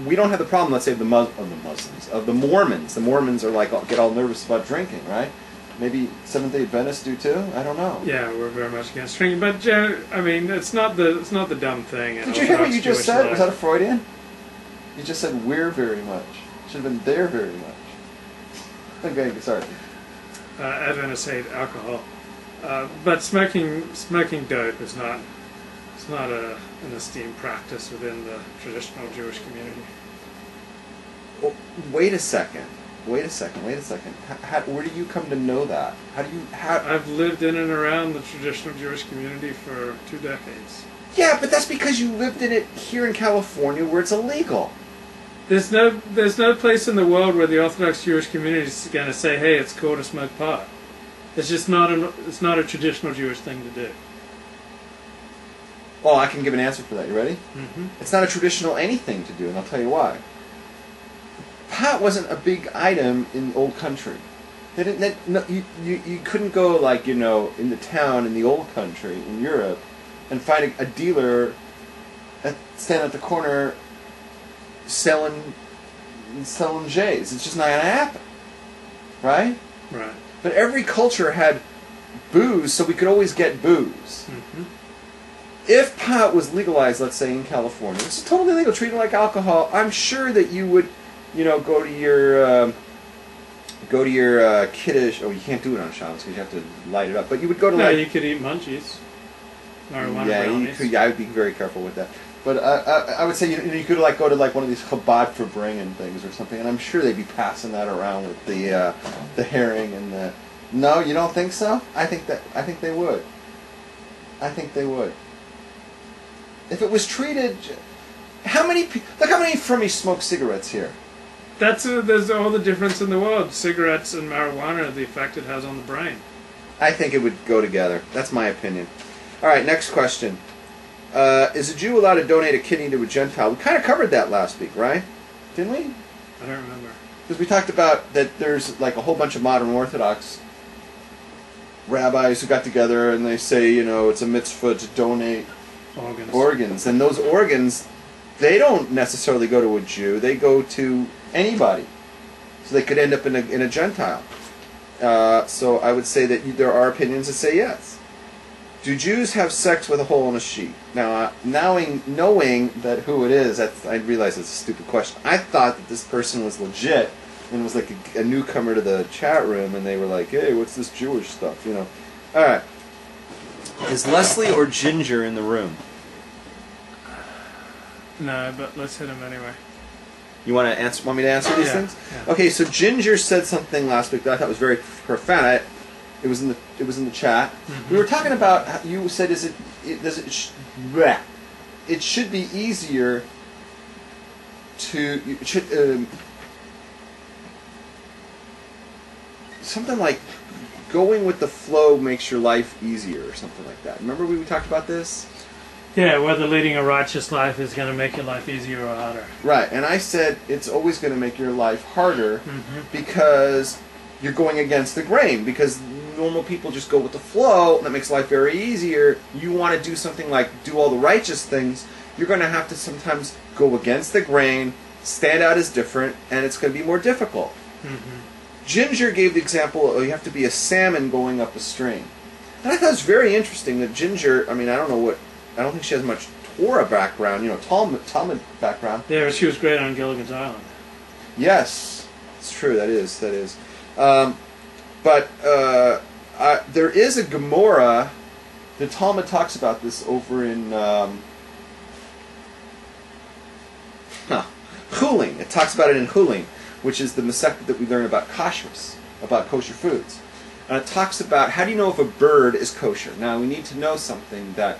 we don't have the problem, let's say, of the Muslims, of the Mormons. The Mormons are like, get all nervous about drinking, right? Maybe Seventh-day Adventists do too. I don't know. Yeah, we're very much against drinking, but I mean, it's not the dumb thing. Did you hear what you just said? Was that a Freudian? You just said "we're very much." Should have been "there very much." Okay, sorry. Adventists hate alcohol, but smoking dope is not. It's not an esteemed practice within the traditional Jewish community. Well, wait a second. Where do you come to know that? I've lived in and around the traditional Jewish community for 2 decades. Yeah, but that's because you lived in it here in California where it's illegal. There's no place in the world where the Orthodox Jewish community is going to say, "Hey, it's cool to smoke pot." It's just not a traditional Jewish thing to do. Oh, I can give an answer for that. You ready? Mm-hmm. It's not a traditional anything to do, and I'll tell you why. Pot wasn't a big item in Old Country. They didn't. You couldn't go like in the town in the Old Country in Europe, and find a dealer stand at the corner selling J's. It's just not gonna happen, right? Right. But every culture had booze, so we could always get booze. Mm-hmm. If pot was legalized, let's say in California, it's totally legal, treated like alcohol. I'm sure that you would. Go to your kiddish. Oh, you can't do it on Shabbos because you have to light it up. But you would go to you could eat munchies. Marijuana brownies. You could. Yeah, I would be very careful with that. But I would say you could go to one of these Chabad for bringing things or something, and I'm sure they'd be passing that around with the herring and the. No, you don't think so? I think they would. I think they would. If it was treated, look how many from me smoke cigarettes here. There's all the difference in the world. Cigarettes and marijuana, the effect it has on the brain. I think it would go together. That's my opinion. All right, next question. Is a Jew allowed to donate a kidney to a Gentile? We kind of covered that last week, right? Didn't we? I don't remember. Because we talked about that there's a whole bunch of modern Orthodox rabbis who got together and they say, it's a mitzvah to donate organs. And those organs, they don't necessarily go to a Jew. They go to anybody. So they could end up in a Gentile. So I would say that there are opinions that say yes. Do Jews have sex with a hole in a sheet? Now, knowing that who it is, I realize it's a stupid question. I thought that this person was legit and was like a newcomer to the chat room, and they were like, "Hey, what's this Jewish stuff?" All right. Is Leslie or Ginger in the room? No, but let's hit him anyway. You want me to answer these things? Yeah. Okay, so Ginger said something last week that I thought was very profound. It was in the chat. Mm-hmm. We were talking about. You said, it should be easier to something like going with the flow makes your life easier or something like that. Remember we talked about this? Yeah, whether leading a righteous life is going to make your life easier or harder. Right, and I said it's always going to make your life harder because you're going against the grain, because normal people just go with the flow, and that makes life very easier. You want to do something like do all the righteous things, you're going to have to sometimes go against the grain, stand out as different, and it's going to be more difficult. Ginger gave the example, you have to be a salmon going up a stream. And I thought it was very interesting that Ginger, I don't think she has much Torah background, Talmud background. Yeah, she was great on Gilligan's Island. Yes, it's true, that is. But there is a Gemara, the Talmud talks about this over in Chulin. It talks about it in Chulin, which is the Masechta that we learn about kashrus, about kosher foods. And it talks about how do you know if a bird is kosher. Now we need to know something that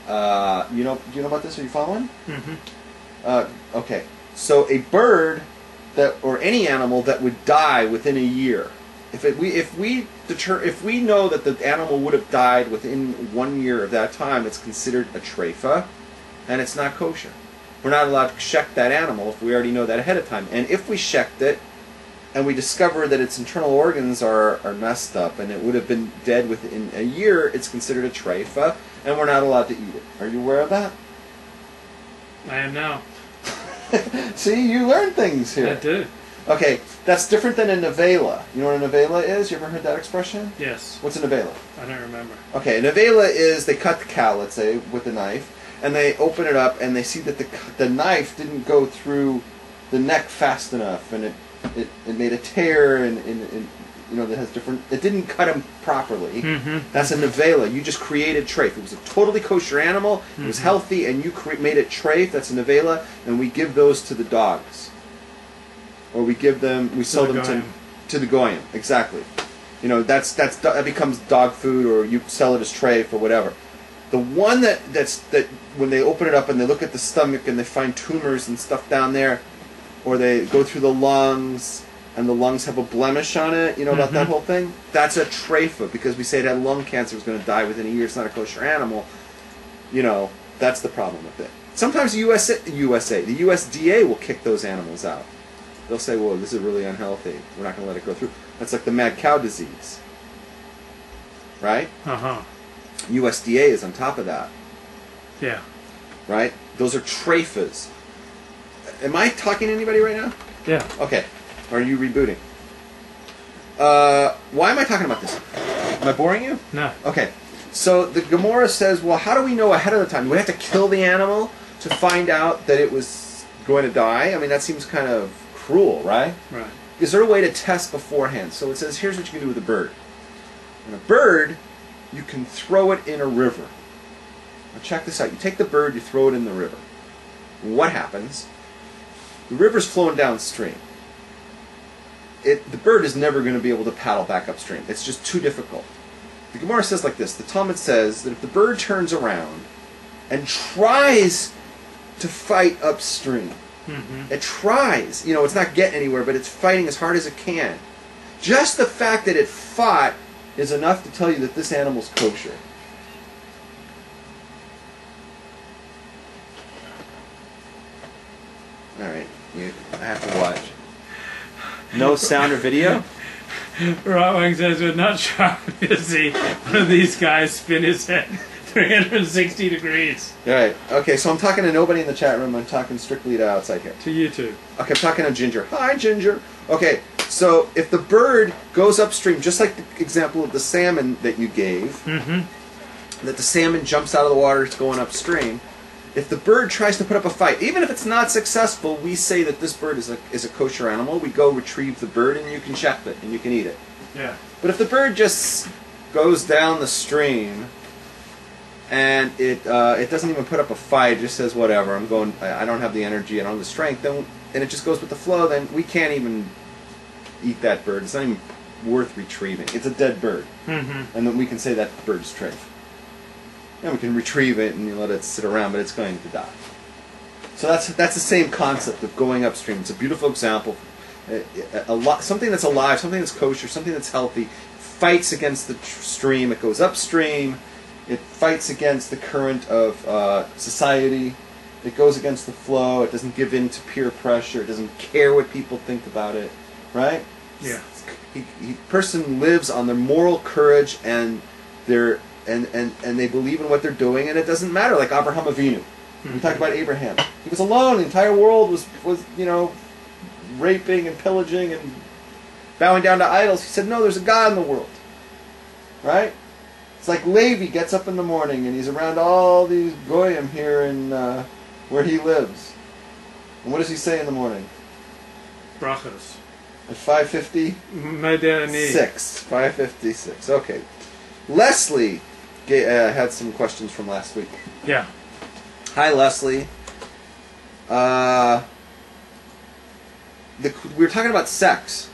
do you know about this? Are you following? Okay. So a bird or any animal that would die within a year, if we know that the animal would have died within 1 year of that time, it's considered a treifa, and it's not kosher. We're not allowed to shecht that animal if we already know that ahead of time. And if we shecht it, and we discover that its internal organs are messed up, and it would have been dead within a year, it's considered a treifa, and we're not allowed to eat it. Are you aware of that? I am now. See, you learn things here. I do. Okay, that's different than a novella. You know what a novella is? You ever heard that expression? Yes. What's a novella? I don't remember. Okay, a novella is they cut the cow, let's say, with a knife, and they open it up, and they see that the knife didn't go through the neck fast enough, and it made a tear, and you know, that has different. It didn't cut him properly. That's a novella. You just created treif. It was a totally kosher animal. It was healthy, and you made it treif. That's a novella, and we give those to the dogs. Or we give them, we sell them to the goyim. Exactly. You know, that becomes dog food, or you sell it as treif or whatever. The one that when they open it up and they look at the stomach and they find tumors and stuff down there, or they go through the lungs and the lungs have a blemish on it, you know about that whole thing? That's a treifa, because we say it had lung cancer, it was going to die within a year. It's not a kosher animal. You know, that's the problem with it. Sometimes the USDA will kick those animals out. They'll say, well, this is really unhealthy. We're not going to let it go through. That's like the mad cow disease. Right? USDA is on top of that. Yeah. Right? Those are treifas. Am I talking to anybody right now? Yeah. Okay. Are you rebooting? Why am I talking about this? Am I boring you? No. Okay. So the Gemara says, well, how do we know ahead of the time? Do we have to kill the animal to find out that it was going to die? I mean, that seems kind of cruel, right? Right. Is there a way to test beforehand? So it says, here's what you can do with a bird. And a bird, you can throw it in a river. Now check this out. You take the bird, you throw it in the river. What happens? The river's flowing downstream. The bird is never going to be able to paddle back upstream. It's just too difficult. The Gemara says like this. The Talmud says that if the bird turns around and tries to fight upstream, it tries. You know, it's not getting anywhere, but it's fighting as hard as it can. Just the fact that it fought is enough to tell you that this animal's kosher. All right, I have to watch. No sound or video? Rotwang says we're not shocked to see one of these guys spin his head 360 degrees. Alright, okay, so I'm talking to nobody in the chat room. I'm talking strictly to outside here. To you two. Okay, I'm talking to Ginger. Hi, Ginger. Okay, so if the bird goes upstream, just like the example of the salmon that you gave, that the salmon jumps out of the water, it's going upstream. If the bird tries to put up a fight, even if it's not successful, we say that this bird is a kosher animal. We go retrieve the bird, and you can chef it, and you can eat it. Yeah. But if the bird just goes down the stream, and it doesn't even put up a fight, it just says, whatever, I don't have the energy, I don't have the strength, and it just goes with the flow, then we can't even eat that bird. It's not even worth retrieving. It's a dead bird. And then we can say that bird's treif. And we can retrieve it and you let it sit around, but it's going to die. So that's the same concept of going upstream. It's a beautiful example. Something that's alive, something that's kosher, something that's healthy, fights against the stream. It goes upstream. It fights against the current of society. It goes against the flow. It doesn't give in to peer pressure. It doesn't care what people think about it. Right? Yeah. Person lives on their moral courage and their and they believe in what they're doing, and it doesn't matter. Like Abraham Avinu, we talked about Abraham. He was alone. The entire world was raping and pillaging and bowing down to idols. He said, "No, there's a God in the world." Right? It's like Levi gets up in the morning and he's around all these goyim here in where he lives. And what does he say in the morning? Brachos. At 5:56. 5:56. Okay. Leslie had some questions from last week. Yeah. Hi, Leslie. We were talking about sex.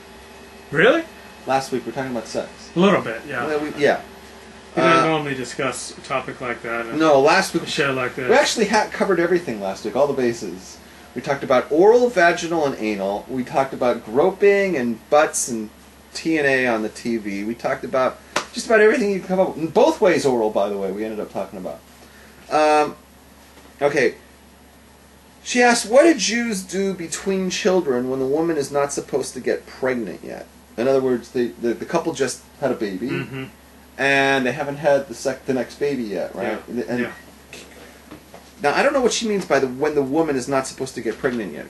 Really? Last week we were talking about sex. A little bit, yeah. We don't normally discuss a topic like that. No, last week a show like that. We actually covered everything last week, all the bases. We talked about oral, vaginal, and anal. We talked about groping and butts and TNA on the TV. We talked about just about everything you can come up with. Both ways oral, by the way, we ended up talking about. Okay. She asked, what do Jews do between children when the woman is not supposed to get pregnant yet? In other words, the couple just had a baby, and they haven't had the next baby yet, right? Yeah. Now, I don't know what she means by when the woman is not supposed to get pregnant yet.